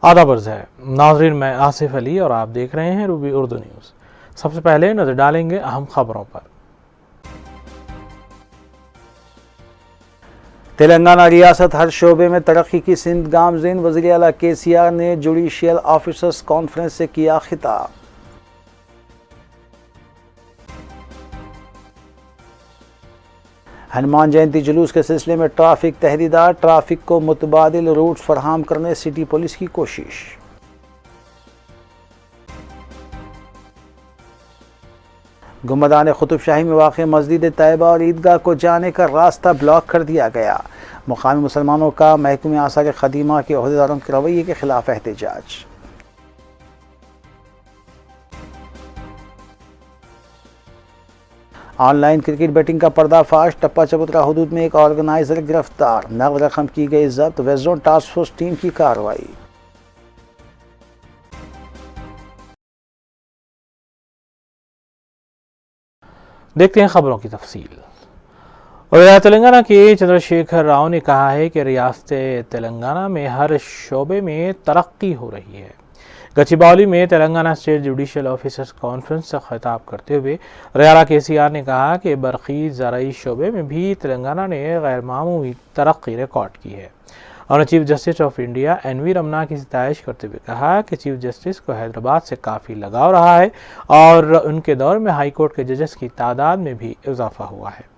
आदाब अर्ज़ है नाज़रीन, मैं आसिफ अली और आप देख रहे हैं रूबी उर्दू न्यूज़। सबसे पहले नज़र डालेंगे अहम खबरों पर। तेलंगाना रियासत हर शोबे में तरक्की की सिंध गामज़ीन। वज़ीर आला KCR ने जुडिशियल ऑफिसर्स कॉन्फ्रेंस से किया खिताब। हनुमान जयंती जुलूस के सिलसिले में ट्रैफिक तहदीदात। ट्रैफिक को मुतबादिल रूट फराहम करने सिटी पुलिस की कोशिश। गुंबदान कुतुब शाही में वाक़ मस्जिद तैयबा और ईदगाह को जाने का रास्ता ब्लॉक कर दिया गया। मुकामी मुसलमानों का महकमे आसार ख़दीमा के अहदेदारों के रवैये के खिलाफ एहतजाज। ऑनलाइन क्रिकेट बैटिंग का पर्दाफाश। टप्पा चबूतरा हुदूद में एक ऑर्गेनाइजर गिरफ्तार। नगद रकम की गई जब्त। West zone task force team की कार्रवाई। देखते हैं खबरों की तफसील। वज़ीर तेलंगाना के चंद्रशेखर राव ने कहा है कि रियासत तेलंगाना में हर शोबे में तरक्की हो रही है। गचिबौली में Telangana state judicial officers conference से खिताब करते हुए रियाला KCR ने कहा कि बरक़ी ज़राई शोबे में भी तेलंगाना ने गैरमामूली तरक्की रिकॉर्ड की है। उन्होंने chief justice of India NV Ramana की सितारिश करते हुए कहा कि चीफ जस्टिस को हैदराबाद से काफ़ी लगाव रहा है और उनके दौर में हाई कोर्ट के जजेस की तादाद में भी इजाफा हुआ है।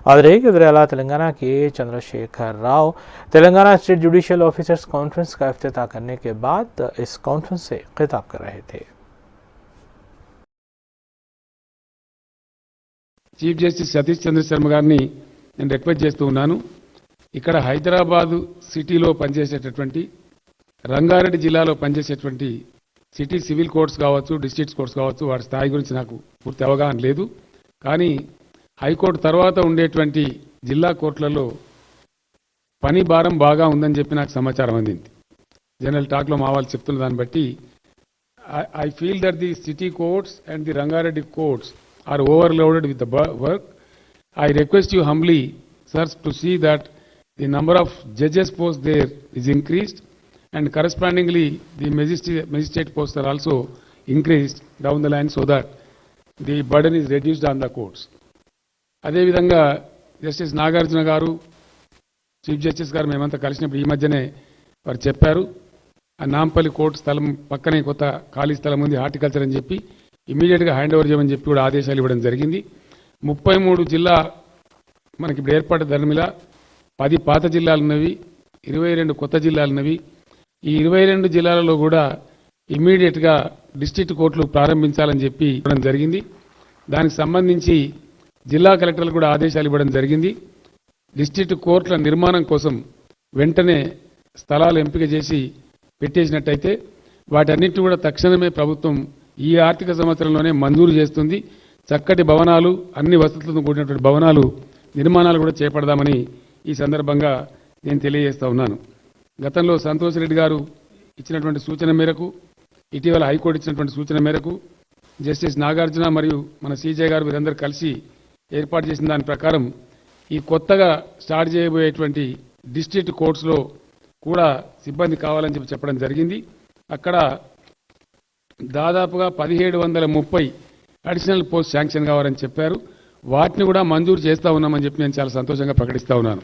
और वज़ीर आला तेलंगाना के Chandrashekhar Rao Telangana state judicial officers conference का इफ्तिताह करने के बाद इस कॉन्फ्रेंस से खिताब कर रहे थे। చీఫ్ జస్టిస్ సతీష్ చంద్ర శర్మ గారిని నేను రిక్వెస్ట్ చేస్తూ ఉన్నాను. ఇక్కడ హైదరాబాదు సిటీలో పనిచేసేటటువంటి రంగారెడ్డి జిల్లాలో పనిచేసేటువంటి సిటీ సివిల్ కోర్ట్స్ కావచ్చు, డిస్ట్రిక్ట్ కోర్ట్స్ కావచ్చు, వాటి స్థాయి గురించి నాకు పూర్తి అవగాహన లేదు. కానీ హైకోర్టు తర్వాత ఉండేటువంటి జిల్లా కోర్టులలో పని భారం బాగా ఉందని చెప్పి నాకు సమాచారం అందింది. జనరల్ టాక్లో మా వాళ్ళు చెప్తున్న దాన్ని బట్టి I feel that the city courts and the Rangareddy courts are overloaded with the work. I request you humbly, sirs, to see that the number of judges posts there is increased and correspondingly the magistrate posts are also increased down the line so that the burden is reduced on the courts. అదేవిధంగా justice Nagarjuna గారు, chief justice గారు మేమంతా కలిసినప్పుడు ఈ మధ్యనే వారు చెప్పారు, ఆ నాంపల్లి కోర్టు స్థలం పక్కనే కొత్త ఖాళీ స్థలం ఉంది హార్టికల్చర్ అని చెప్పి ఇమీడియట్గా హ్యాండ్ ఓవర్ చేయమని చెప్పి కూడా ఆదేశాలు ఇవ్వడం జరిగింది. 33 జిల్లా మనకి ఇప్పుడు ఏర్పాటు ధర్మిలా 10 పాత జిల్లాలున్నవి, 22 కొత్త జిల్లాలున్నవి. ఈ 22 జిల్లాలలో కూడా ఇమీడియట్గా డిస్ట్రిక్ట్ కోర్టులు ప్రారంభించాలని చెప్పి ఇవ్వడం జరిగింది. దానికి సంబంధించి జిల్లా కలెక్టర్లు కూడా ఆదేశాలు ఇవ్వడం జరిగింది. డిస్ట్రిక్ట్ కోర్టుల నిర్మాణం కోసం వెంటనే స్థలాలు ఎంపిక చేసి పెట్టేసినట్టయితే వాటన్నిటిని కూడా తక్షణమే ప్రభుత్వం ఈ ఆర్థిక సంవత్సరంలోనే మంజూరు చేస్తుంది. చక్కటి భవనాలు, అన్ని వసతులతో కూడినటువంటి భవనాలు నిర్మాణాలు కూడా చేపడదామని ఈ సందర్భంగా నేను తెలియజేస్తా ఉన్నాను. గతంలో సంతోష్ రెడ్డి గారు ఇచ్చినటువంటి సూచన మేరకు, ఇటీవల హైకోర్టు ఇచ్చినటువంటి సూచన మేరకు జస్టిస్ నాగార్జున మరియు మన CJ గారు వీరందరూ కలిసి ఏర్పాటు చేసిన దాని ప్రకారం ఈ కొత్తగా స్టార్ట్ చేయబోయేటువంటి డిస్ట్రిక్ట్ కోర్ట్స్లో కూడా సిబ్బంది కావాలని చెప్పడం జరిగింది. అక్కడ దాదాపుగా 1730 అడిషనల్ పోస్ట్ శాంక్షన్ కావాలని చెప్పారు. వాటిని కూడా మంజూరు చేస్తూ ఉన్నామని చెప్పి నేను చాలా సంతోషంగా ప్రకటిస్తూ ఉన్నాను.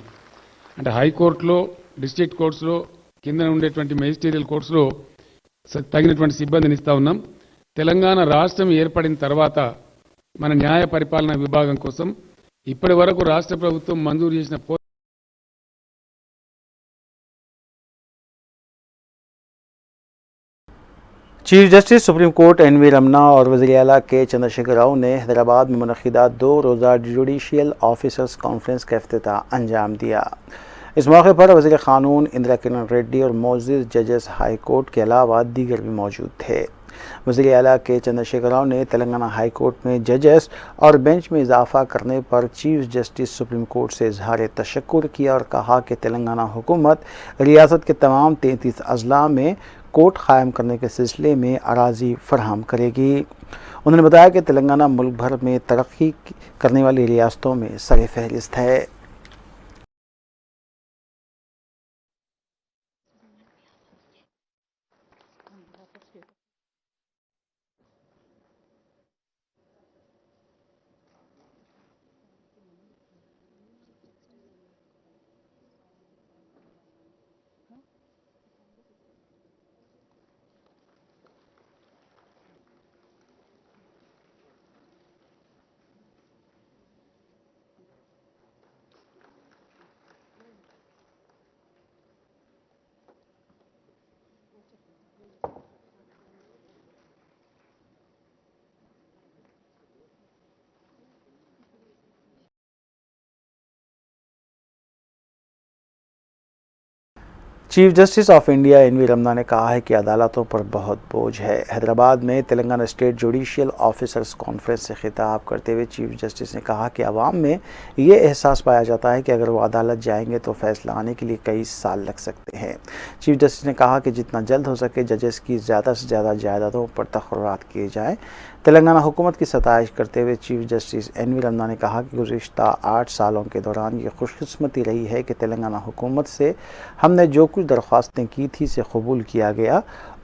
అంటే హైకోర్టులో, డిస్ట్రిక్ట్ కోర్ట్స్లో, కింద ఉండేటువంటి మెజిస్ట్రియల్ కోర్ట్స్లో తగినటువంటి సిబ్బందిని ఇస్తూ ఉన్నాం. తెలంగాణ రాష్ట్రం ఏర్పడిన తర్వాత మన న్యాయ పరిపాలన విభాగం కోసం ఇప్పటి వరకు రాష్ట్ర ప్రభుత్వం మంజూరు చేసిన chief justice supreme court NV Ramana और वज़ीर आला के चंद्रशेखर राव ने हैदराबाद में मुनक़िदा 2 रोज़ा जुडिशियल ऑफिसर्स कॉन्फ्रेंस का इफ्तिताह अंजाम दिया। इस मौके पर वज़ीर क़ानून इंदिरा किरण रेड्डी और मोअज़्ज़िज़ जजेस हाई कोर्ट के अलावा दीगर भी मौजूद थे। वज़ीर आला के चंद्रशेखर राव ने तेलंगाना हाई कोर्ट में जजेस और बेंच में इजाफा करने पर चीफ जस्टिस सुप्रीम कोर्ट से इजहार तशक्कुर किया और कहा कि तेलंगाना हुकूमत रियासत के तमाम 33 अजला में कोर्ट कायम करने के सिलसिले में अराजी फराहम करेगी। उन्होंने बताया कि तेलंगाना मुल्क भर में तरक्की करने वाली रियासतों में सर फहरिस्त है। Chief justice of India NV Ramana ने कहा है कि अदालतों पर बहुत बोझ है। हैदराबाद में Telangana state judicial officers conference से खिताब करते हुए चीफ जस्टिस ने कहा कि आवाम में ये एहसास पाया जाता है कि अगर वो अदालत जाएंगे तो फैसला आने के लिए कई साल लग सकते हैं। चीफ जस्टिस ने कहा कि जितना जल्द हो सके जजेस की ज़्यादा से ज़्यादा जायदादों पर तखर्रात किए जाएँ। तेलंगाना हुकूमत की सताइश करते हुए चीफ जस्टिस एनवी रमना ने कहा कि गुज़िश्ता 8 सालों के दौरान ये खुशकिस्मती रही है कि तेलंगाना हुकूमत से हमने जो कुछ दरख्वास्तें की थी से कबूल किया गया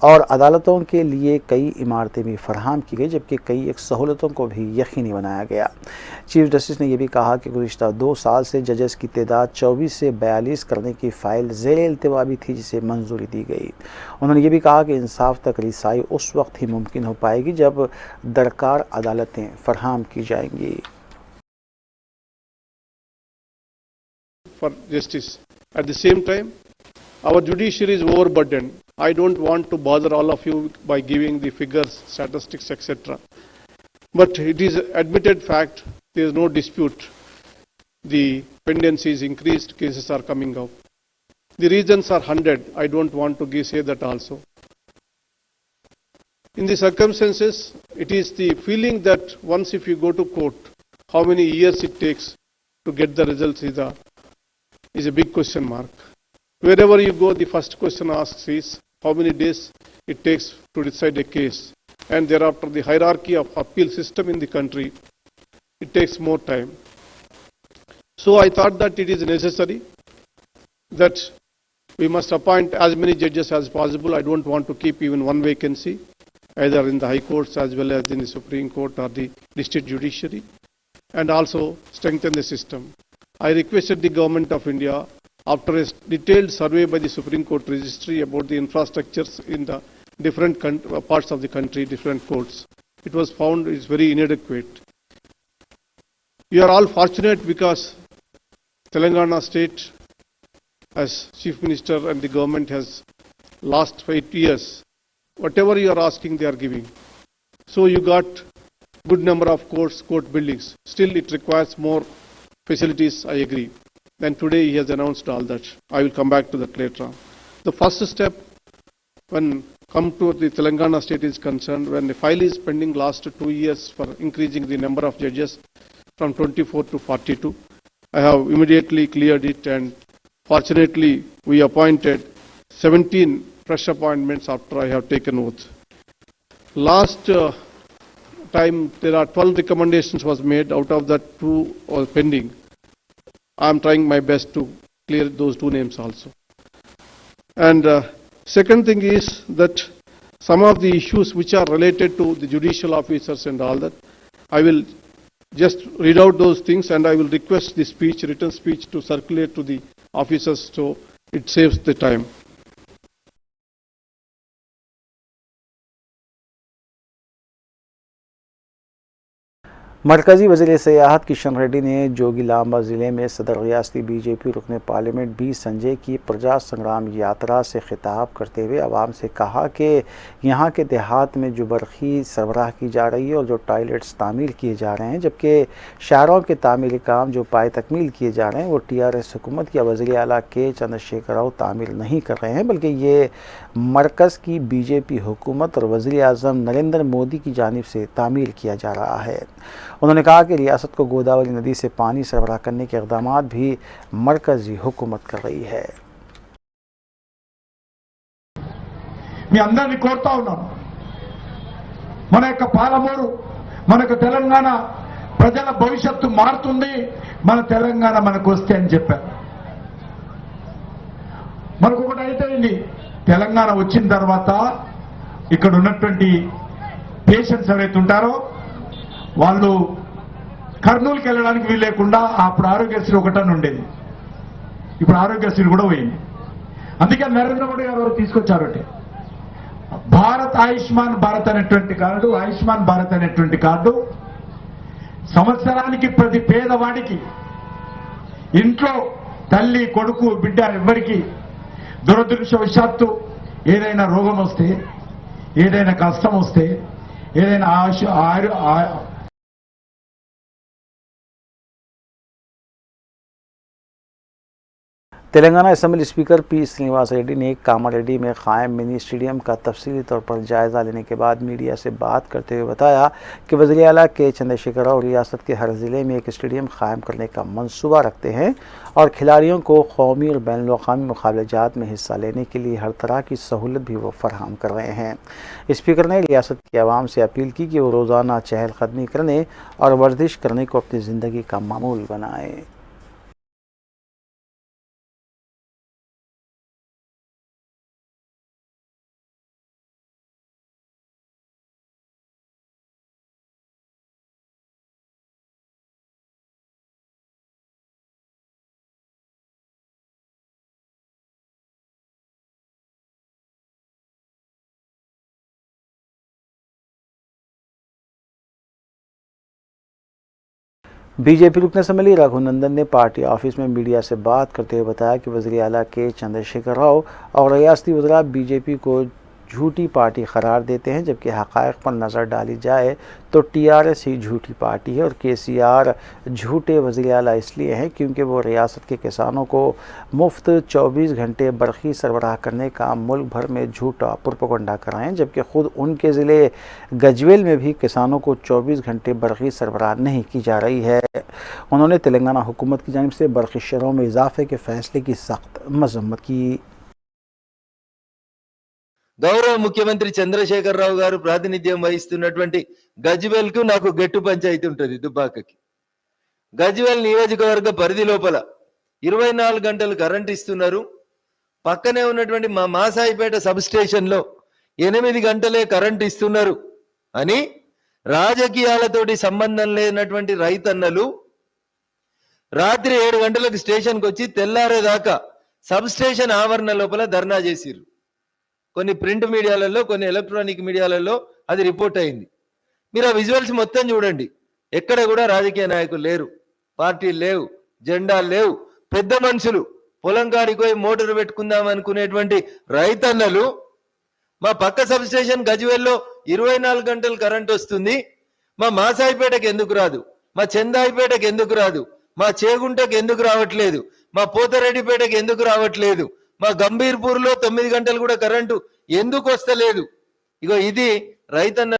और अदालतों के लिए कई इमारतें भी फराहम की गई, जबकि कई एक सहूलतों को भी यकीनी बनाया गया। चीफ जस्टिस ने यह भी कहा कि गुज़िश्ता 2 साल से जजेस की तादाद 24 से 42 करने की फ़ाइल ज़ेर इल्तिवा भी थी जिसे मंजूरी दी गई। उन्होंने ये भी कहा कि इंसाफ तक रिसाई उस वक्त ही मुमकिन हो पाएगी जब दरकार अदालतें फराहम की जाएंगी। For justice. At the same time, our judiciary is overburdened. I don't want to bother all of you by giving the figures, statistics, etc. But it is admitted fact, there is no dispute. The pendency is increased, cases are coming up. The reasons are 100. I don't want to say that also. In the circumstances, it is the feeling that once if you go to court, how many years it takes to get the results is a big question mark. Wherever you go, the first question asked is how many days it takes to decide a case. And thereafter, the hierarchy of appeal system in the country, it takes more time. So I thought that it is necessary that we must appoint as many judges as possible. I don't want to keep even one vacancy, either in the high courts as well as in the Supreme Court or the district judiciary, and also strengthen the system. I requested the Government of India, after a detailed survey by the Supreme Court Registry about the infrastructures in the different parts of the country, different courts, it was found is very inadequate. You are all fortunate because Telangana state, as Chief Minister and the government has last 8 years, whatever you are asking, they are giving. So you got good number of courts, court buildings. Still, it requires more facilities, I agree. Then today he has announced all that. I will come back to that later on. The first step, when come to the Telangana state is concerned, when the file is pending last 2 years for increasing the number of judges from 24 to 42, I have immediately cleared it, and fortunately we appointed 17 fresh appointments after I have taken oath. Last time there are 12 recommendations was made, out of that 2 are pending. I am trying my best to clear those 2 names also. And second thing is that some of the issues which are related to the judicial officers and all that, I will just read out those things and I will request the speech, written speech, to circulate to the officers so it saves the time. मरकज़ी वज़ीर सियाहत किशन रेड्डी ने जोगिलांबा ज़िले में सदर रियासती BJP रुकन parliament B Sanjay की प्रजा संग्राम यात्रा से खिताब करते हुए आवाम से कहा कि यहाँ के देहात में जो बरखी सरबराह की जा रही है और जो टॉयलेट्स तामीर किए जा रहे हैं, जबकि शहरों के तामीरी काम जो पाए तकमील किए जा रहे हैं वो TRS हुकूमत या वज़ीर आला के चंद्रशेखर राव तामीर नहीं कर रहे हैं, बल्कि ये मरकज़ की बीजेपी हुकूमत और वज़ीर आज़म नरेंद्र मोदी की जानिब से तामीर किया जा रहा है। उन्होंने कहा कि रियासत को गोदावरी नदी से पानी सरबराह करने के इक़दामात भी मरकज़ी हुकूमत कर रही है। మీ అందరిని కోరుతా ఉన్నాం, మన యొక్క పాలమూరు, మనకు తెలంగాణ ప్రజల భవిష్యత్తు మారుతుంది, మన తెలంగాణ మనకు వస్తే అని చెప్పారు. మనకు ఒకటి అయిపోయింది, తెలంగాణ వచ్చిన తర్వాత ఇక్కడ ఉన్నటువంటి పేషెంట్స్ ఎవరైతే ఉంటారో వాళ్ళు కర్నూలుకి వెళ్ళడానికి వీలు లేకుండా అప్పుడు ఆరోగ్యశ్రీ ఒకటని ఉండేది, ఇప్పుడు ఆరోగ్యశ్రీ కూడా పోయింది. అందుకే నరేంద్ర మోడీ గారు తీసుకొచ్చారంటే భారత్ ఆయుష్మాన్ భారత్ అనేటువంటి కార్డు, ఆయుష్మాన్ భారత్ అనేటువంటి కార్డు సంవత్సరానికి ప్రతి పేదవాడికి ఇంట్లో తల్లి కొడుకు బిడ్డ ఎవరికి దురదృష్టవశాత్తు ఏదైనా రోగం వస్తే, ఏదైనా కష్టం వస్తే, ఏదైనా Telangana assembly speaker P Srinivas Reddy ने कामारेड्डी में कायम मिनी स्टेडियम का तफसीली तौर पर जायज़ा लेने के बाद मीडिया से बात करते हुए बताया कि वज़ीर आला के चंद्रशेखर राव रियासत के हर ज़िले में एक स्टेडियम कायम करने का मंसूबा रखते हैं और खिलाड़ियों को कौमी और बैन अवी मुकाबलेजात में हिस्सा लेने के लिए हर तरह की सहूलत भी वो फराहम कर रहे हैं। स्पीकर ने रियासत की आवाम से अपील की कि वो रोज़ाना चहलकदमी करने और वर्जिश करने को अपनी ज़िंदगी का मामूल बनाएँ। बीजेपी रुकन असम्बली रघुनंदन ने पार्टी ऑफिस में मीडिया से बात करते हुए बताया कि वज़ीर आला के चंद्रशेखर राव और रियासती वज़रा बीजेपी को झूठी पार्टी करार देते हैं, जबकि हक़ाइक़ पर नज़र डाली जाए तो टीआरएस ही झूठी पार्टी है और केसीआर झूठे वज़ीर आला इसलिए हैं क्योंकि वो रियासत के किसानों को मुफ्त 24 घंटे बरक़ी सरबराह करने का मुल्क भर में झूठा प्रोपेगेंडा कर रहे हैं, जबकि ख़ुद उनके ज़िले गजवेल में भी किसानों को 24 घंटे बरक़ी सरबराह नहीं की जा रही है। उन्होंने तेलंगाना हुकूमत की जानिब से बरक़ी शरहों में इजाफे के फ़ैसले की सख्त मज़म्मत की। గౌరవ ముఖ్యమంత్రి చంద్రశేఖరరావు గారు ప్రాతినిధ్యం వహిస్తున్నటువంటి గజ్వేల్ కు నాకు గట్టు పంచాయతీ ఉంటుంది దుబ్బాకకి. గజ్వేల్ నియోజకవర్గ పరిధి లోపల 24 గంటలు కరెంట్ ఇస్తున్నారు. పక్కనే ఉన్నటువంటి మా మాసాయిపేట సబ్ స్టేషన్ లో 8 గంటలే కరెంట్ ఇస్తున్నారు అని రాజకీయాలతోటి సంబంధం లేనటువంటి రైతన్నలు రాత్రి 7 గంటలకు స్టేషన్కి వచ్చి తెల్లారేదాకా సబ్ స్టేషన్ ఆవరణ లోపల ధర్నా చేసిరు. కొన్ని ప్రింట్ మీడియాలలో కొన్ని ఎలక్ట్రానిక్ మీడియాలలో అది రిపోర్ట్ అయింది. మీరు ఆ విజువల్స్ మొత్తం చూడండి. ఎక్కడ కూడా రాజకీయ నాయకులు లేరు, పార్టీలు లేవు, జెండాలు లేవు. పెద్ద మనుషులు పొలం కాడికి పోయి మోటార్ పెట్టుకుందాం అనుకునేటువంటి రైతన్నలు మా పక్క సబ్ స్టేషన్ గజ్వేల్లో 24 గంటలు కరెంట్ వస్తుంది, మా మాసాయిపేటకి ఎందుకు రాదు, మా చందాయిపేటకి ఎందుకు రాదు, మా చేగుంటకి ఎందుకు రావట్లేదు, మా పోతరెడ్డిపేటకి ఎందుకు రావట్లేదు, మా గంభీర్పూర్లో 9 గంటలు కూడా కరెంటు ఎందుకు వస్తలేదు. ఇగో ఇది రైతన్న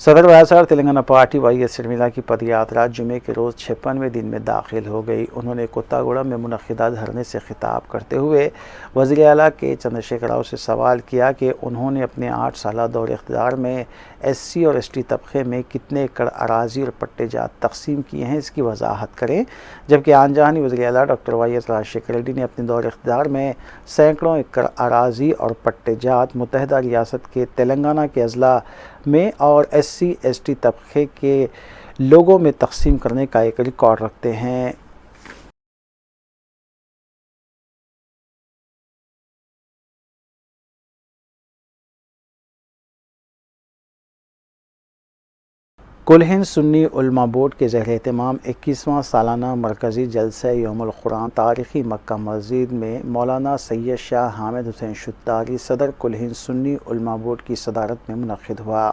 सदर YSR Telangana party YS Sharmila की पदयात्रा जुमे के रोज़ 56वें दिन में दाखिल हो गई। उन्होंने कोत्तागुड़ा में मुनक़िदा धरने से खिताब करते हुए वज़ीर आला के चंद्रशेखर राव से सवाल किया कि उन्होंने अपने 8 साला दौर इख्तियार में एससी और एसटी तबके में कितने एकड़ अराज़ी और पट्टेजात तकसीम किए हैं, इसकी वजाहत करें। जबकि आन जहानी वज़ीर आला डॉक्टर वाईएस राजशेखर रेड्डी ने अपने दौर इख्तियार में सैकड़ों एकड़ अराज़ी और पट्टेजात मुत्तहिदा रियासत के तेलंगाना के अजला में और एससी एसटी तबके के लोगों में तकसीम करने का एक रिकॉर्ड रखते हैं। कुल हिंद सुन्नी उलमा बोर्ड के ज़ेर एहतमाम 21वां सालाना मरकज़ी जलसा यौमुल कुरान तारीख़ी मक्का मस्जिद में मौलाना सैयद शाह हामिद हुसैन शुत्तारी सदर कुल हिंद सुन्नी उलमा बोर्ड की सदारत में मुनक़्क़िद हुआ।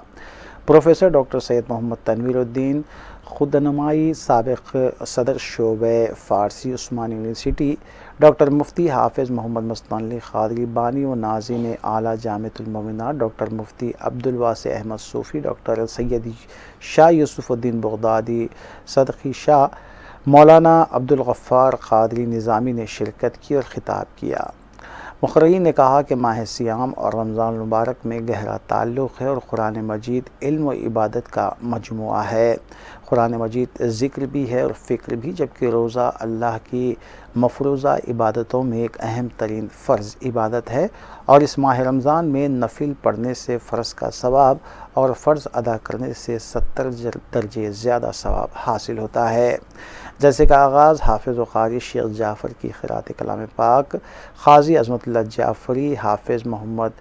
प्रोफेसर डॉक्टर सैयद मोहम्मद तनवीरुद्दीन खुदनुमाई साबिक़ सदर शोबे फ़ारसी उस्मानी यूनिवर्सिटी, डॉक्टर मुफ्ती हाफिज़ मोहम्मद मस्तान अली क़ादरी बानी व नाज़रीन आला जामिअतुल मोमिनात, डॉक्टर मुफ्ती अब्दुल वासी अहमद सूफ़ी, डॉक्टर सैयद शाह यूसुफ़ुद्दीन बगदादी सदक़ी शाह, मौलाना अब्दुल गफ़्फ़ार क़ादरी निज़ामी ने शिरकत की और ख़िताब किया। मुक़र्रिरीन ने कहा कि माह सियाम और रमज़ान मुबारक में गहरा ताल्लुक़ है और कुरान मजीद इल्म व इबादत का मजमुआ है। कुरान मजीद ज़िक्र भी है और फ़िक्र भी, जबकि रोज़ा अल्लाह की मफ़रूज़ा इबादतों में एक अहम तरीन फ़र्ज़ इबादत है और इस माह रमज़ान में नफिल पढ़ने से फ़र्ज़ का सवाब और फ़र्ज़ अदा करने से 70 दर्जे ज़्यादा सवाब हासिल होता है। जैसे का आगाज़ हाफिज़ व क़ारी शेख जाफ़र की क़िरात कलाम पाक, क़ाज़ी अज़मतुल्लाह जाफ़री, हाफिज़ मोहम्मद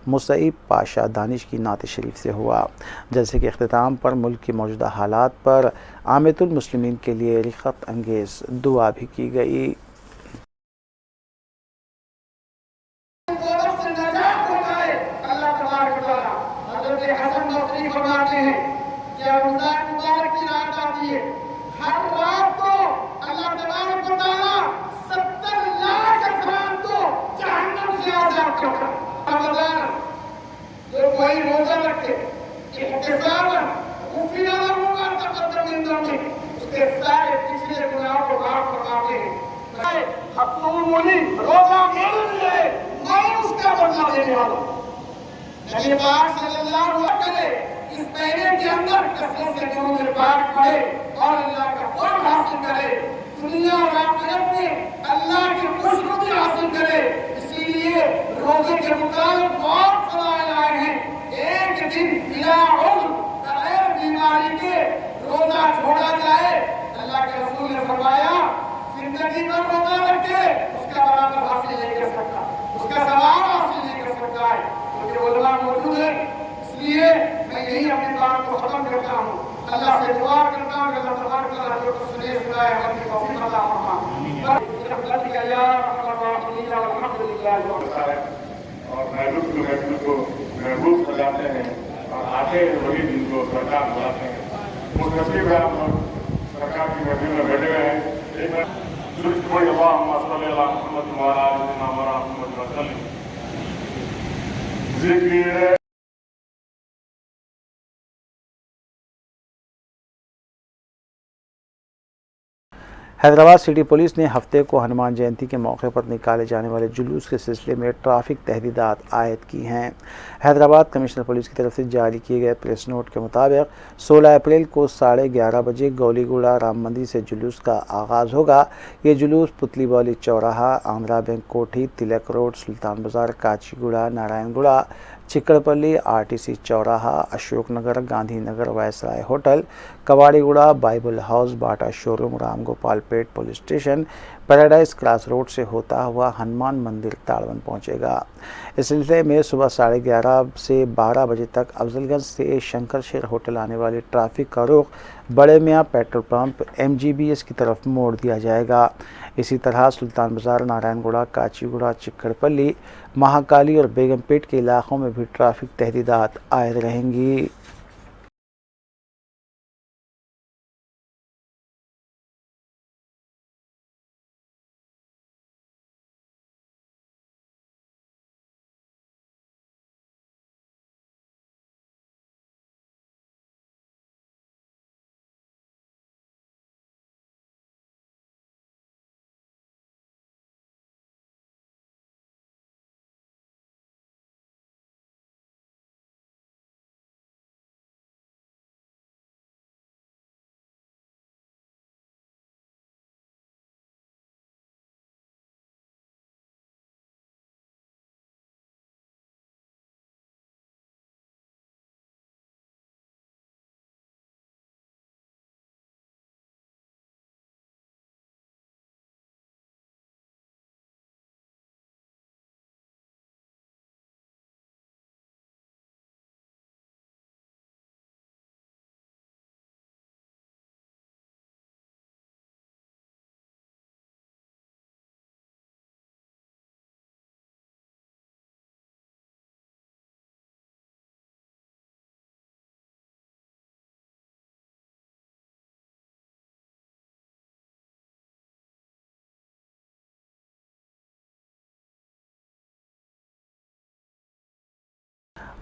मुसइब पाशा दानिश की नात शरीफ से हुआ। जैसे कि इख्तिताम पर मुल्क की मौजूदा हालात पर आमतुल मुस्लिमीन के लिए रिक़त अंगेज़ दुआ भी की गई। अल्लाह इसलिए गुनाहों को माफ फरमाते हैं। रोजा मेरे लिए, मैं उसका बदला देने वाला हूं। नबी पाक सल्लल्लाहु अलैहि वसल्लम करे इस महीने के अंदर कसरत से दुरूद पाक पढ़े और अल्लाह का कुर्ब हासिल करे, दुनिया और आखिरत में अल्लाह की खुशनुदी हासिल करे। इसीलिए रोजे के मुताबिक बहुत फज़ाइल आए हैं। एक दिन बिना उज़्र बगैर बीमारी के रोजा छोड़ा जाए, अल्लाह के रसूल ने फरमाया जिंदगी में रोजा रखे उसका बराबर हासिल नहीं कर सकता, उसका सवाब हासिल नहीं कर सकता है। क्योंकि उलमा मौजूद है, इसलिए मैं यही अपनी बात को खत्म करता हूँ। अल्लाह से दुआ करता हूँ कि अल्लाह तबारक व तआला जो कुछ सुने सुनाए अमल की तौफीक अता फरमा। और महबूब जो महबूब को महबूब सजाते हैं और आते हैं वही दिन को सरकार बुलाते हैं। वो नसीब है आप लोग सरकार की महफिल में बैठे हुए हैं। एक जिक्र हैदराबाद सिटी पुलिस ने हफ्ते को हनुमान जयंती के मौके पर निकाले जाने वाले जुलूस के सिलसिले में ट्रैफिक तहदीदात आयद की हैं। हैदराबाद कमिश्नर पुलिस की तरफ से जारी किए गए प्रेस नोट के मुताबिक 16 अप्रैल को 11:30 बजे गौलीगुड़ा राम मंदिर से जुलूस का आगाज़ होगा। ये जुलूस पुतलीबाली चौराहा, आंध्रा बैंक कोठी, तिलक रोड, सुल्तान बाजार, काचीगुड़ा, नारायणगुड़ा, चिकड़पल्ली, आरटीसी चौराहा, Ashok Nagar, Gandhinagar, viceroy hotel, Kavadiguda, Bible house, Bata showroom, Ramgopalpet police station, paradise cross road से होता हुआ हनुमान मंदिर ताड़वन पहुंचेगा। इस सिलसिले में सुबह 11:30 से 12 बजे तक अफजलगंज से शंकर शेर होटल आने वाली ट्रैफिक का रुख बड़े मियाँ पेट्रोल पंप MGBS की तरफ मोड़ दिया जाएगा। इसी तरह सुल्तान बाजार, नारायणगुड़ा, काचीगुड़ा, चिक्कड़पल्ली, महाकाली और बेगमपेट के इलाकों में भी ट्रैफिक तहदीदात आयद रहेंगी।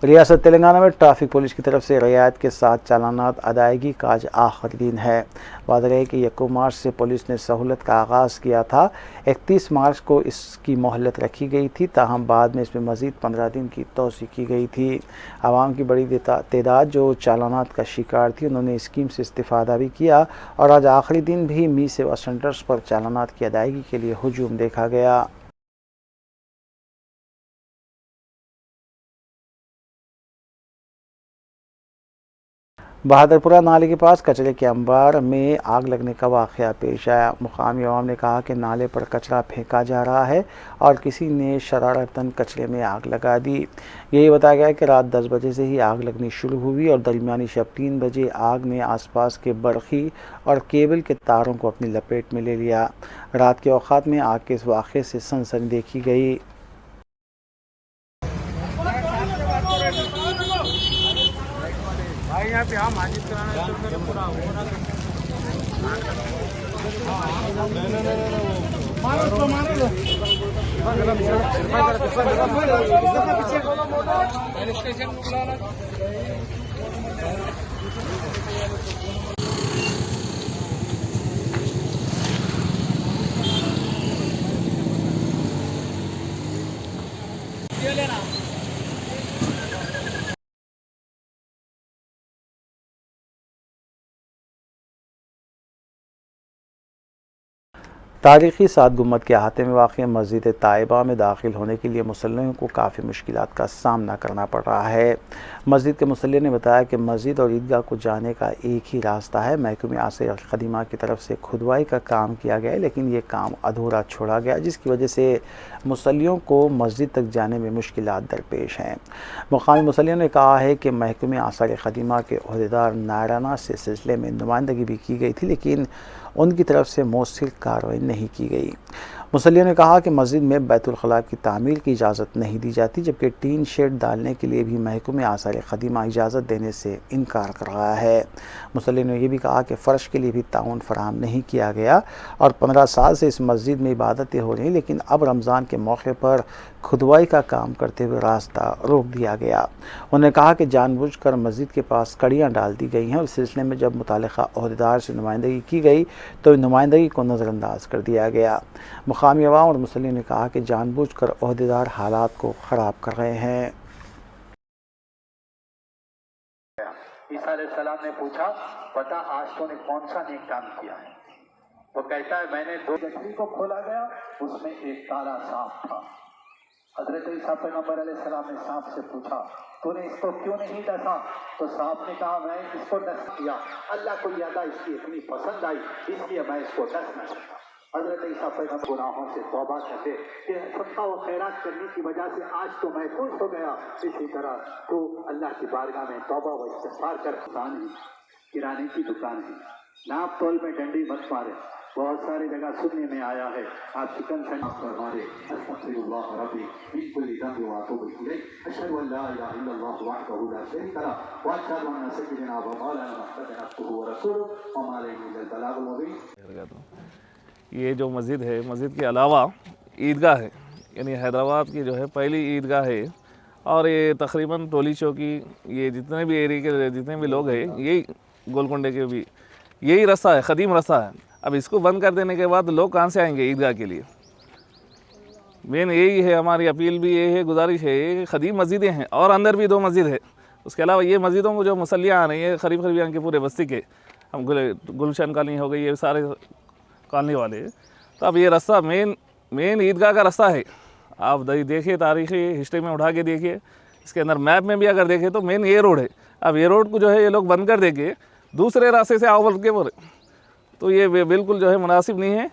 रियासत तेलंगाना में ट्रैफिक पुलिस की तरफ से रियायत के साथ चालानात अदायगी का आज आखिरी दिन है। वादे है कि 1 मार्च से पुलिस ने सहूलत का आगाज़ किया था। 31 मार्च को इसकी मोहलत रखी गई थी, ताहम बाद में इसमें मज़ीद 15 दिन की तोसी की गई थी। आवाम की बड़ी तादाद जो चालानात का शिकार थी, उन्होंने स्कीम से इस्तिफ़ादा भी किया और आज आखिरी दिन भी मी सेवा सेंटर्स पर चालानात की अदायगी के लिए हुजूम देखा गया। बहादुरपुरा नाले के पास कचरे के अंबार में आग लगने का वाक़या पेश आया। मुकामी अवाम ने कहा कि नाले पर कचरा फेंका जा रहा है और किसी ने शरारतन कचरे में आग लगा दी। यही बताया गया कि रात 10 बजे से ही आग लगनी शुरू हुई और दरमियानी शब 3 बजे आग ने आसपास के बरखी और केबल के तारों को अपनी लपेट में ले लिया। रात के औक़ात में आग के इस वाक़े से सनसनी देखी गई। यहाँ पे हम मालिश कराना पूरा तारीख़ी सात गुम्बद के अहाते में वाक़ मस्जिद ताइबा में दाखिल होने के लिए मुसल्लियों को काफ़ी मुश्किलात का सामना करना पड़ रहा है। मस्जिद के मुसल्ली ने बताया कि मस्जिद और ईदगाह को जाने का एक ही रास्ता है। महकमे आसिर ख़दीमा की तरफ से खुदवाई का काम किया गया, लेकिन ये काम अधूरा छोड़ा गया, जिसकी वजह से मुसल्लियों को मस्जिद तक जाने में मुश्किलात दरपेश हैं। मुक़ामी मुसल्लियों ने कहा है कि महकमे आसिर ख़दीमा के अहदेदार नाराना से सिलसिले में नुमाइंदगी भी की गई थी, लेकिन उनकी तरफ से मौसिल कार्रवाई नहीं की गई। मुसल्लियों ने कहा कि मस्जिद में बैतुल खला की तामीर की इजाज़त नहीं दी जाती, जबकि टीन शेड डालने के लिए भी महकमे आसार ख़दीमा इजाज़त देने से इनकार कर रहा है। मुसल्लियों ने यह भी कहा कि फ़र्श के लिए भी ताउन फराहम नहीं किया गया और 15 साल से इस मस्जिद में इबादतें हो रही, लेकिन अब रमज़ान के मौके पर खुदवाई का काम करते हुए रास्ता रोक दिया गया। उन्होंने कहा कि जानबूझकर मस्जिद के पास कड़ियाँ डाल दी गई हैं और इस सिलसिले में जब मुतालिका अहदेदार से नुमाइंदगी की गई तो नुमाइंदगी को नज़रअंदाज कर दिया गया। मुक़ामी अवाम और मुसल्लियों ने कहा कि जानबूझकर अहदेदार हालात को ख़राब कर रहे हैं। ईसा अलैहिस्सलाम ने पूछा, बता आज तूने कौन सा नेक काम किया है? वो कहता है मैंने 2 गठरी को खोला गया, उसमें एक काला सांप था। हजरत ईसा पैगंबर अलैहिस्सलाम ने सांप से पूछा, तूने इसको क्यों नहीं डसा? तो सांप ने कहा मैं इसको डस किया, अल्लाह को ये अदा इसकी इतनी पसंद आई, इसलिए मैं इसको डस न सका। हजरत ईसा पैगंबर गुनाहों से तौबा करते कि सदका व खैरात करने की वजह से आज तो महफूज हो गया, इसी तरह तो अल्लाह की बारगाह में तौबा व इस्तिग़फ़ार कर। दुकान है, किराने की दुकान है, नाप तोल में डंडी मत मारे। बहुत सारी जगह सुनने में आया है आप चिकन फरमारे अस्तग़फिरुल्लाह रब्बी मिन कुल्लि ज़ंबि व अतूबु इलैह अशहदु अन ला इलाहा इल्लल्लाह वहदहु ला शरीका लहु व अशहदु अन्ना सय्यिदना व मौलाना मुहम्मदन अब्दुहु व रसूलुहु व मा अलैना इल्लल बलागुल मुबीन। ये जो मस्जिद है, मस्जिद के अलावा ईदगाह है, यानी हैदराबाद की जो है पहली ईदगाह है और ये तकरीबन टोली चौकी, ये जितने भी एरिया के जितने भी लोग हैं, यही गोलकुंडे के भी यही रास्ता है, ख़दीम रास्ता है। अब इसको बंद कर देने के बाद लोग कहाँ से आएंगे ईदगाह के लिए? मेन यही है, हमारी अपील भी ये है, गुजारिश है। ये ख़दीम मस्जिदें हैं और अंदर भी 2 मस्जिद है। उसके अलावा ये मस्जिदों को जो मुसल्लियाँ आ रही है करीब यहाँ के पूरे बस्ती के, हम गुलशन कॉलोनी हो गई, ये सारे कॉलोनी वाले, तो अब ये रास्ता मेन ईदगाह का रास्ता है। आप देखिए, तारीख़ी हिस्ट्री में उठा के देखिए, इसके अंदर मैप में भी अगर देखें तो मेन ये रोड है। अब ये रोड को जो है ये लोग बंद कर देके दूसरे रास्ते से आओ बोल के बोले, तो ये बिल्कुल जो है मुनासिब नहीं है।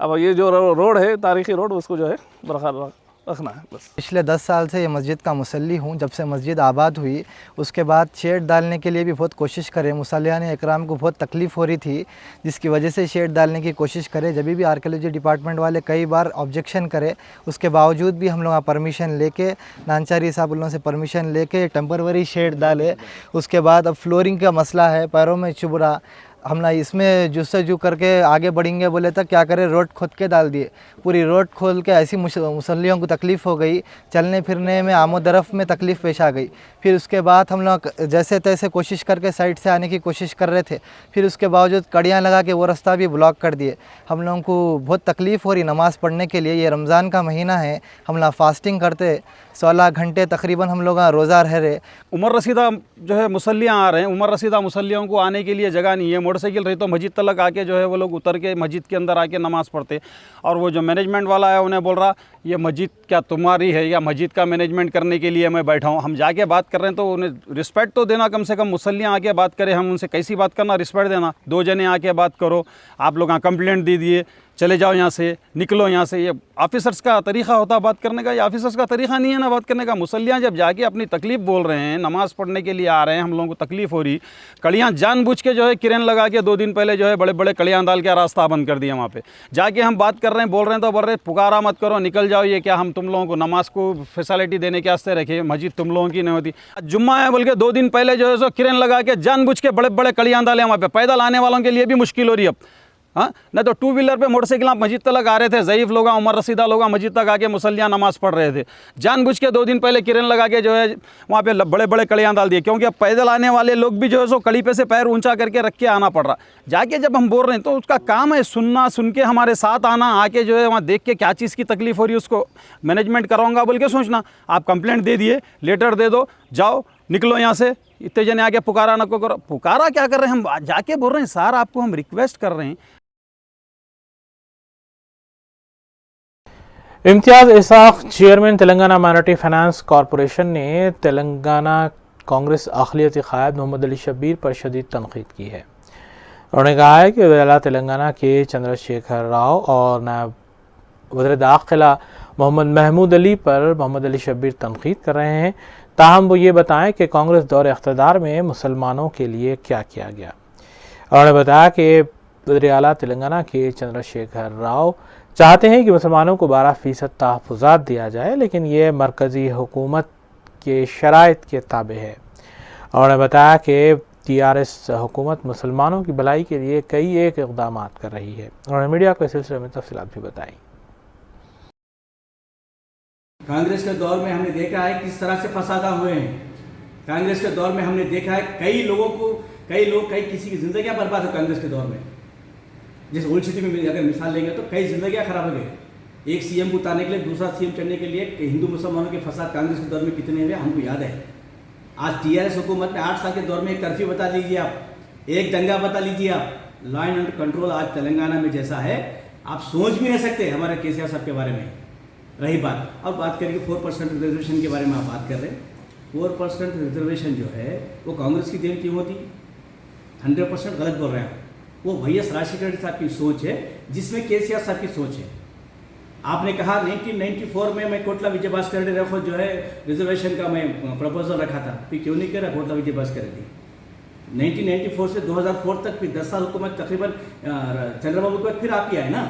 अब ये जो रोड है, तारीख़ी रोड, उसको जो है बरकरार रखना है बस। पिछले 10 साल से ये मस्जिद का मुसल्ली हूँ। जब से मस्जिद आबाद हुई उसके बाद शेड डालने के लिए भी बहुत कोशिश करे, मुसल्लियान इकराम को बहुत तकलीफ़ हो रही थी, जिसकी वजह से शेड डालने की कोशिश करे। जब भी आर्कियोलॉजी डिपार्टमेंट वाले कई बार ऑब्जेक्शन करे, उसके बावजूद भी हम लोग परमिशन लेके, नानचारी साहब लोगों से परमिशन लेके टेम्पररी शेड डाले। उसके बाद अब फ्लोरिंग का मसला है, पैरों में चुभ रहा, हम ना इसमें जुस्सजू करके आगे बढ़ेंगे बोले तो क्या करें, रोड खोद के डाल दिए। पूरी रोड खोल के ऐसी मुसल्लियों को तकलीफ़ हो गई, चलने फिरने में आमोदरफ़ में तकलीफ़ पेश आ गई। फिर उसके बाद हम लोग जैसे तैसे कोशिश करके साइड से आने की कोशिश कर रहे थे, फिर उसके बावजूद कड़ियाँ लगा के वो रास्ता भी ब्लॉक कर दिए। हम लोगों को बहुत तकलीफ़ हो रही नमाज़ पढ़ने के लिए। ये रमज़ान का महीना है, हम लोग फास्टिंग करते, 16 घंटे तकरीबन हम लोग रोज़ा रह रहे। उमर रसीदा जो है मुसल्लियाँ आ रहे हैं, उमर रसीदा मुसल्लियों को आने के लिए जगह नहीं है। मोटरसाइकिल रही तो मस्जिद तलक आके जो है वो लोग उतर के मस्जिद के अंदर आके नमाज़ पढ़ते। और वो जो मैनेजमेंट वाला है उन्हें बोल रहा ये मस्जिद क्या तुम्हारी है या मस्जिद का मैनेजमेंट करने के लिए मैं बैठा हूँ। हम जाके बात कर रहे हैं तो उन्हें रिस्पेक्ट तो देना, कम से कम मुसल्लियाँ आके बात करें, हम उनसे कैसी बात करना, रिस्पेक्ट देना। 2 जने आके बात करो, आप लोग कंप्लेंट दे दिए, चले जाओ यहाँ से, निकलो यहाँ से। ये ऑफिसर्स का तरीक़ा होता बात करने का, ये ऑफिसर्स का तरीक़ा नहीं है ना बात करने का। मुसल्लियाँ जब जाके अपनी तकलीफ़ बोल रहे हैं, नमाज़ पढ़ने के लिए आ रहे हैं, हम लोगों को तकलीफ़ हो रही, कड़ियाँ जानबूझ के जो है किरेन लगा के 2 दिन पहले जो है बड़े बड़े कड़ियाँ डाल के रास्ता बंद कर दिया। वहाँ पे जाके हम बात कर रहे हैं, बोल रहे हैं तो बोल रहे पुकारा मत करो, निकल जाओ। ये क्या हम तुम लोगों को नमाज को फैसिलिटी देने के वास्ते रखे? मस्जिद तुम लोगों की नहीं होती। जुम्मा है बोल के 2 दिन पहले जो है सो किरेन लगा के जानबूझ के बड़े बड़े कड़ियाँ डाले वहाँ पे। पैदल आने वालों के लिए भी मुश्किल हो रही है अब। हाँ, नहीं तो 2 व्हीलर पे मोटरसाइकिल आप मस्जिद तक आ रहे थे, ज़ईफ़ लोग, उमर रसीदा लोग मस्जिद तक आके मुसल्लियाँ नमाज़ पढ़ रहे थे। जानबूझ के 2 दिन पहले किरण लगा के जो है वहाँ पे बड़े बड़े कड़ियाँ डाल दिए, क्योंकि अब पैदल आने वाले लोग भी जो है सो कड़ी पे से पैर ऊंचा करके रख के आना पड़ रहा। जाके जब हम बोल रहे हैं तो उसका काम है सुनना, सुन के हमारे साथ आना, आके जो है वहाँ देख के क्या चीज़ की तकलीफ़ हो रही है उसको मैनेजमेंट कराऊंगा बोल के सोचना। आप कंप्लेंट दे दिए, लेटर दे दो, जाओ निकलो यहाँ से। इतने जने आके पुकारा नको करो, पुकारा क्या कर रहे हैं? हम जाके बोल रहे हैं सर आपको हम रिक्वेस्ट कर रहे हैं Imtiaz Ishaq chairman Telangana minority finance corporation ने तेलंगाना कांग्रेस अक़लियती क़ायद मोहम्मद अली शब्बीर पर शदीद तनक़ीद की है। उन्होंने कहा है कि वज़ीर तेलंगाना के चंद्रशेखर राव और नायब वज़ीर दाखिला मोहम्मद महमूद अली पर मोहम्मद अली शब्बीर तनक़ीद कर रहे हैं, ताहम वो ये बताएं कि कांग्रेस दौर इख्तिदार में मुसलमानों के लिए क्या किया गया। उन्होंने बताया कि वज़ीर आला तेलंगाना के चंद्रशेखर राव चाहते हैं कि मुसलमानों को 12% तहफ़्फ़ुज़ात दिया जाए, लेकिन ये मरकज़ी हुकूमत के शराइत के ताबे है। उन्होंने बताया कि TRS हुकूमत मुसलमानों की भलाई के लिए कई एक इक़दाम कर रही है। उन्होंने मीडिया को इस सिलसिले में तफ़सीलात भी बताई। कांग्रेस के दौर में हमने देखा है किस तरह से फसादा हुए हैं। कांग्रेस के दौर में हमने देखा है कई किसी की जिंदगियां बर्बाद हो कांग्रेस के दौर में। जैसे ओल्ड सिटी में अगर मिसाल लेंगे तो कई जिंदगियां खराब हो गई। एक सीएम को उतारने के लिए दूसरा सीएम चढ़ने के लिए हिंदू मुसलमानों के फसाद कांग्रेस के दौर में कितने हुए हमको याद है। आज TRS हुकूमत में 8 साल के दौर में एक कर्फ्यू बता लीजिए आप, एक दंगा बता लीजिए आप, लॉ एंड कंट्रोल आज तेलंगाना में जैसा है आप सोच भी नहीं सकते हमारे केसीआर साहब के बारे में। रही बात, अब बात करेंगे 4% रिजर्वेशन के बारे में आप बात कर रहे हैं। 4% रिजर्वेशन जो है वो कांग्रेस की देन क्यों होती? 100% गलत बोल रहे हैं आप। वो YS राजशेखर साहब की सोच है जिसमें केसीआर साहब की सोच है। आपने कहा 1994 में मैं कोटला विजय भास्कर रेड्डी रखो जो है रिजर्वेशन का मैं प्रपोजल रखा था, फिर क्यों नहीं करा कोटला विजय भास्कर रेड्डी? 1994 से 2004 तक फिर 10 साल हुकूमत तकरीबन चंद्रबाबू के बाद फिर आप ही आए ना,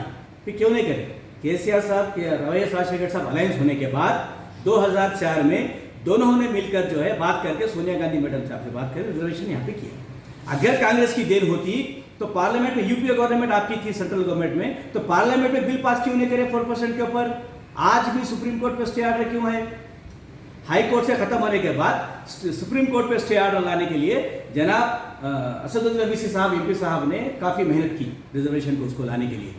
फिर क्यों नहीं करे? केसीआर साहब के YS राजशेखर साहब अलायंस होने के बाद 2004 में दोनों ने मिलकर जो है बात करके सोनिया गांधी मैडम साहब से बात करके रिजर्वेशन यहाँ पे किया। अगर कांग्रेस की देन होती तो पार्लियामेंट में यूपीए गवर्नमेंट आपकी थी सेंट्रल गवर्नमेंट में, तो पार्लियामेंट में बिल पास क्यों नहीं करे 4% के ऊपर? आज भी सुप्रीम कोर्ट पे स्टे ऑर्डर क्यों है? हाई कोर्ट से खत्म होने के बाद सुप्रीम कोर्ट पे स्टे ऑर्डर लाने के लिए जनाब असदुद्दीन ओवैसी साहब MP साहब ने काफी मेहनत की रिजर्वेशन को उसको लाने के लिए।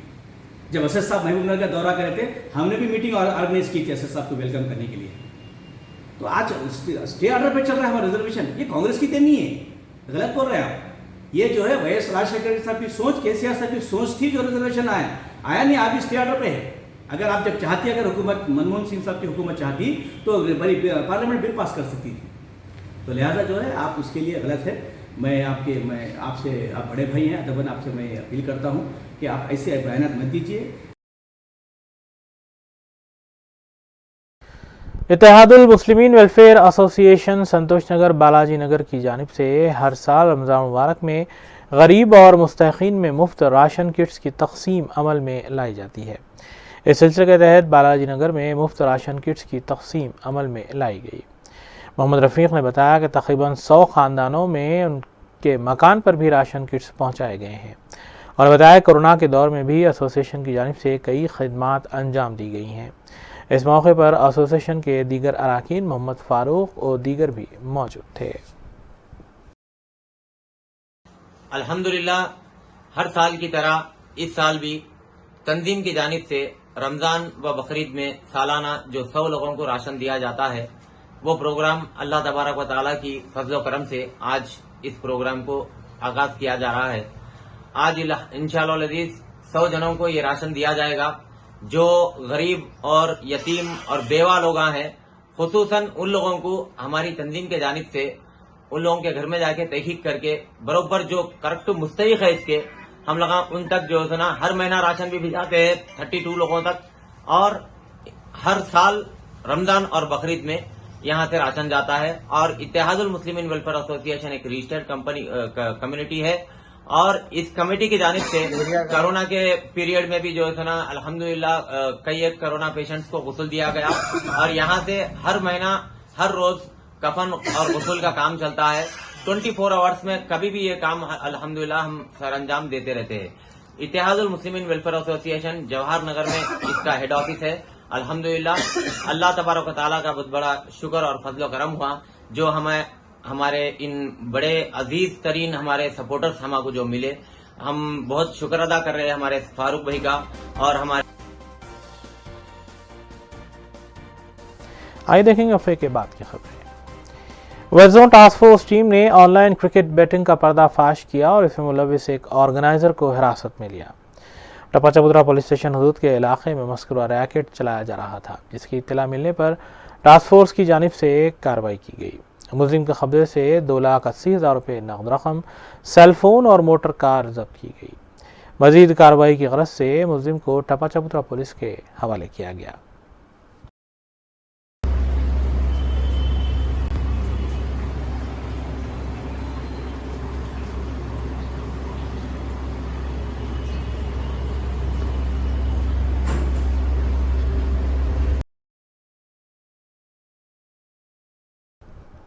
जब असद साहब महबूबनगर का दौरा करे थे हमने भी मीटिंग ऑर्गेनाइज की थी असद साहब को वेलकम करने के लिए। तो आज स्टे ऑर्डर पे चल रहा है हमारा रिजर्वेशन, ये कांग्रेस की देन नहीं है, गलत बोल रहे हैं आप। ये जो है YS राजशेखर साहब की सोच, केसीआर साहब की सोच थी जो रिजर्वेशन आया नहीं, आप स्टे ऑर्डर पे है। अगर आप जब चाहती अगर हुकूमत मनमोहन सिंह साहब की हुकूमत चाहती तो बड़ी पार्लियामेंट बिल पास कर सकती थी। तो लिहाजा जो है आप उसके लिए गलत है। मैं आपसे आप बड़े भाई हैं, अदबन आपसे मैं अपील करता हूँ कि आप ऐसे बयान मत दीजिए। इत्तेहादुल मुस्लिमीन वेलफेयर एसोसिएशन संतोष नगर बालाजी नगर की जानिब से हर साल रमज़ान मुबारक में गरीब और मुस्तहिक़ीन में मुफ्त राशन किट्स की तक़सीम अमल में लाई जाती है। इस सिलसिले के तहत बालाजी नगर में मुफ्त राशन किट्स की तक़सीम अमल में लाई गई। मोहम्मद रफ़ीक ने बताया कि तकरीबन 100 ख़ानदानों में उनके मकान पर भी राशन किट्स पहुँचाए गए हैं और बताया कोरोना के दौर में भी एसोसिएशन की जानिब से कई खिदमात अंजाम दी गई हैं। इस मौके पर एसोसिएशन के दीगर अरकान मोहम्मद फारूक और दीगर भी मौजूद थे। अल्हम्दुलिल्लाह हर साल की तरह इस साल भी तंजीम की जानिब से रमज़ान व बकरीद में सालाना जो 100 लोगों को राशन दिया जाता है वो प्रोग्राम अल्लाह तबारक व तआला की फज़ल व करम से आज इस प्रोग्राम को आगाज किया जा रहा है। आज इंशाअल्लाह अज़ीज़ 100 जनों को ये राशन दिया जाएगा जो गरीब और यतीम और बेवा लोग हैं। खुसूसन उन लोगों को हमारी तंजीम के जानिब से उन लोगों के घर में जाके तहकीक करके बरोबर जो करेक्ट मुस्तहिक है इसके हम लोग उन तक जो है ना हर महीना राशन भी भिजाते हैं 32 लोगों तक, और हर साल रमजान और बकरीद में यहाँ से राशन जाता है। और इत्तेहादुल मुस्लिमीन वेलफेयर एसोसिएशन एक रजिस्टर्ड कम्युनिटी है और इस कमेटी की जानिब से कोरोना के पीरियड में भी जो है ना अल्हम्दुलिल्लाह कई एक कोरोना पेशेंट्स को गुस्ल दिया गया और यहाँ से हर महीना हर रोज कफन और गुस्ल का काम चलता है। 24 आवर्स में कभी भी ये काम अल्हम्दुलिल्लाह हम सरअंजाम देते रहते हैं। इत्तेहादुल मुस्लिमीन वेलफेयर एसोसिएशन जवाहर नगर में इसका हेड ऑफिस है। अल्हम्दुलिल्लाह अल्लाह तबारक व तआला का बहुत बड़ा शुक्र और फजल करम हुआ जो हमारे इन बड़े अजीज तरीन हमारे सपोर्टर्स हमको जो मिले। हम बहुत शुक्र अदा कर रहे हैं हमारे फारूक भाई का और हमारे। आइए देखेंगे हफ्ते के बाद की खबरें। West zone task force team ने ऑनलाइन क्रिकेट बेटिंग का पर्दाफाश किया और इसमें मुलविस एक ऑर्गेनाइजर को हिरासत में लिया। टपा चबूतरा पुलिस स्टेशन हदूद के इलाके में मस्कुरा रैकेट चलाया जा रहा था। इसकी इत्तला मिलने पर टास्क फोर्स की जानिब से कार्रवाई की गई। मुलजिम के कब्जे से 2,80,000 रुपये नकद रकम, सेलफोन और मोटर कार जब्त की गई। मजीद कार्रवाई की गरज से मुलजिम को टपा चबूतरा पुलिस के हवाले किया गया।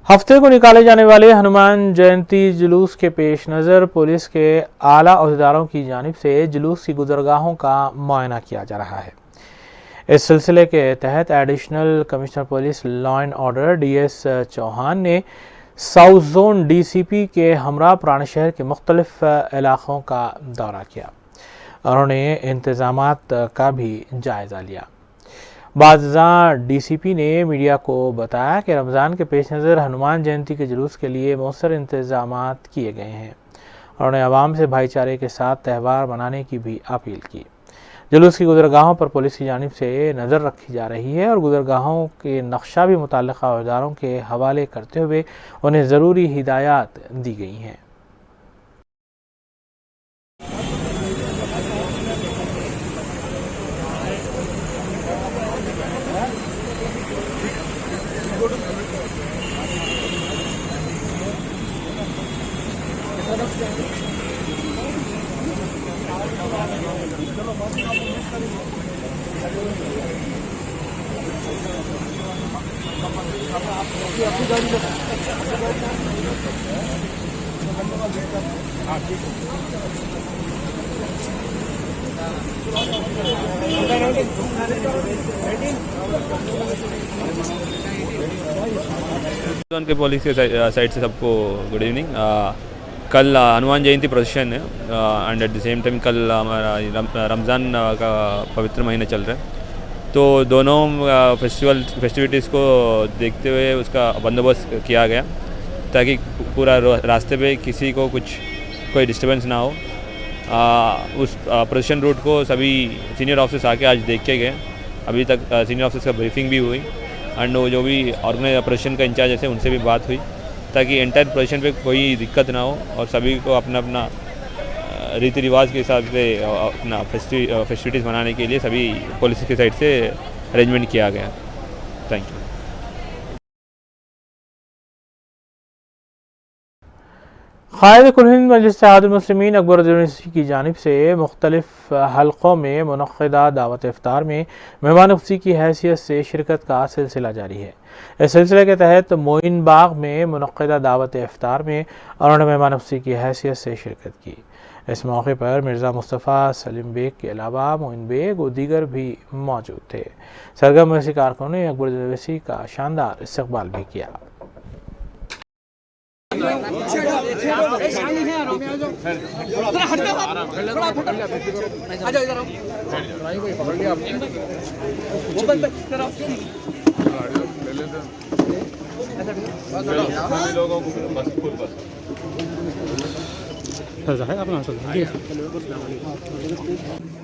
हफ्ते को निकाले जाने वाले हनुमान जयंती जुलूस के पेश नज़र पुलिस के आला अहदेदारों की जानिब से जुलूस की गुजरगाहों का मुआयना किया जा रहा है। इस सिलसिले के तहत additional commissioner police law and order DS Chauhan ने साउथ जोन DCP के हमरा पुराने शहर के मुख्तलिफ इलाक़ों का दौरा किया। उन्होंने इंतज़ामात का भी जायज़ा लिया। बाज़ार DCP ने मीडिया को बताया कि रमज़ान के पेश नज़र हनुमान जयंती के जुलूस के लिए मौसर इंतज़ामात किए गए हैं। उन्होंने आवाम से भाईचारे के साथ त्यौहार मनाने की भी अपील की। जुलूस की गुजरगाहों पर पुलिस की जानिब से नज़र रखी जा रही है और गुजरगाहों के नक्शा भी मुतल्लिक़ा अहदेदारों के हवाले करते हुए उन्हें ज़रूरी हिदायत दी गई हैं। के पुलिस के साइड से सबको गुड इवनिंग। कल हनुमान जयंती प्रोसेशन है and at the same time कल हमारा रमज़ान का पवित्र महीना चल रहा है, तो दोनों फेस्टिविटीज़ को देखते हुए उसका बंदोबस्त किया गया ताकि पूरा रास्ते पे किसी को कोई डिस्टर्बेंस ना हो। उस प्रोसेशन रूट को सभी सीनियर ऑफिसर्स आके आज देख के गए। अभी तक सीनियर ऑफिसर्स का ब्रीफिंग भी हुई एंड जो भी ऑर्गेनाइज प्रोसेशन का इंचार्ज है उनसे भी बात हुई ताकि एंटायर प्रोसेशन पे कोई दिक्कत ना हो और सभी को अपना अपना रीति रिवाज के हिसाब से अपना फेस्टिविटीज़ मनाने के लिए सभी पुलिस की साइड से अरेंजमेंट किया गया। Thank you. क़ायद कुल हिंद मजलिस इत्तेहादुल मुस्लिमीन अकबर यूनिवर्सिटी की जानिब से मुख्तलिफ हलक़ों में मुनक़्क़िदा दावत इफ्तार में मेहमान खुशी की हैसियत से शिरकत का सिलसिला जारी है। इस सिलसिले के तहत मोइन बाग में मुनक़्क़िदा दावत इफ्तार में उन्होंने मेहमान खुशी की हैसियत से शिरकत की। इस मौके पर मिर्ज़ा मुस्तफ़ा सलीम बेग के अलावा मोइन बेग और दीगर भी मौजूद थे। सरगर्म मजलिसी कारकुनों ने अकबर यूनिवर्सिटी का शानदार इस्तक़बाल भी किया।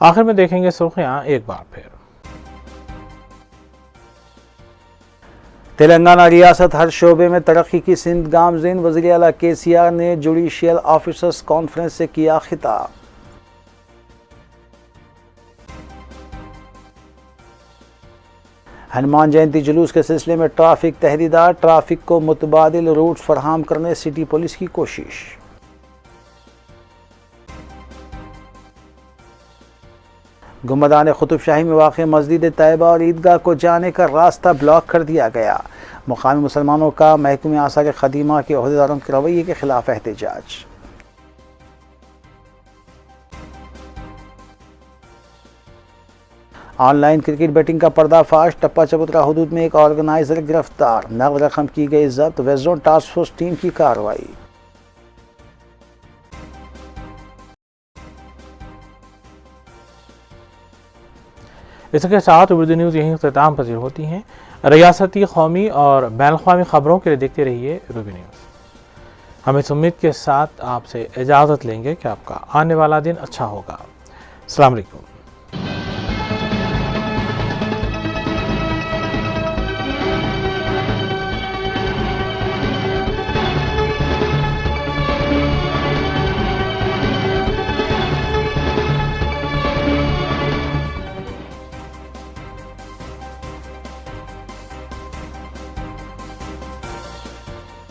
आखिर में देखेंगे सुर्खियां एक बार फिर। तेलंगाना रियासत हर शोबे में तरक्की की सिंध गामज़ीन वज़ीर आला KCR ने जुडिशियल ऑफिसर्स कॉन्फ्रेंस से किया खिताब। हनुमान जयंती जुलूस के सिलसिले में ट्रैफिक तहदीदात, ट्रैफिक को मुतबादिल रूट फराहम करने सिटी पुलिस की कोशिश। गुंबदान कुतुब शाही में वाक़ मस्जिद तैयबा और ईदगाह को जाने का रास्ता ब्लॉक कर दिया गया। मुकामी मुसलमानों का महकमे आसार ख़दीमा के अहदेदारों के रवैये के खिलाफ एहतजाज। ऑनलाइन क्रिकेट बेटिंग का पर्दाफाश, टप्पा चबूतरा हुदूद में एक ऑर्गेनाइजर गिरफ्तार, नगद रकम की गई जब्त, west zone task force team की कार्रवाई। इसके साथ उर्दू न्यूज़ यहीं इख्तिताम पसीर होती हैं। रियासती, कौमी और बैनुल-अक़वामी खबरों के लिए देखते रहिए रूबी न्यूज़। हम इस उम्मीद के साथ आपसे इजाज़त लेंगे कि आपका आने वाला दिन अच्छा होगा। अस्सलाम वालेकुम।